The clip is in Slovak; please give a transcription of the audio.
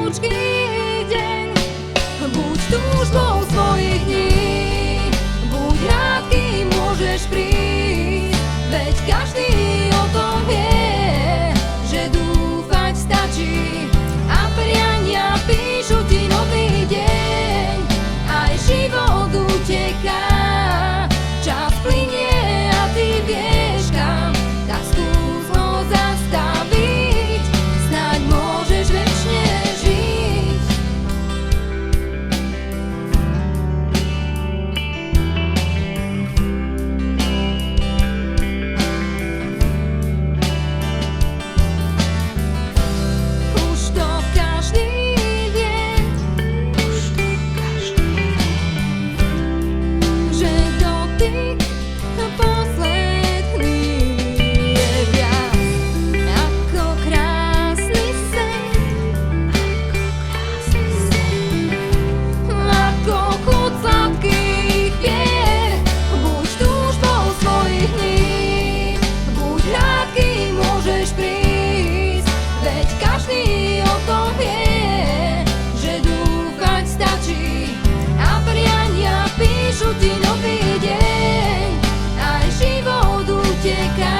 kľúčky deň. Buď túžbou svojich dní, buď rád, kým môžeš prísť, veď každý o tom vie, že dúfať stačí. A priania píšu ti nový deň, aj život uteká, čas plynie a ty vieš kam, tak skús ho zastaviť, snáď môžeš večne žiť. Už to každý vie, že dotyk posledný je viac ako krásny sen, ako chuť sladkých pier. Buď túžbou svojich dní, buď rád, kým môžeš prísť, veď každý o tom vie, že dúfať stačí. A priania píšu ti nový deň, aj život uteká,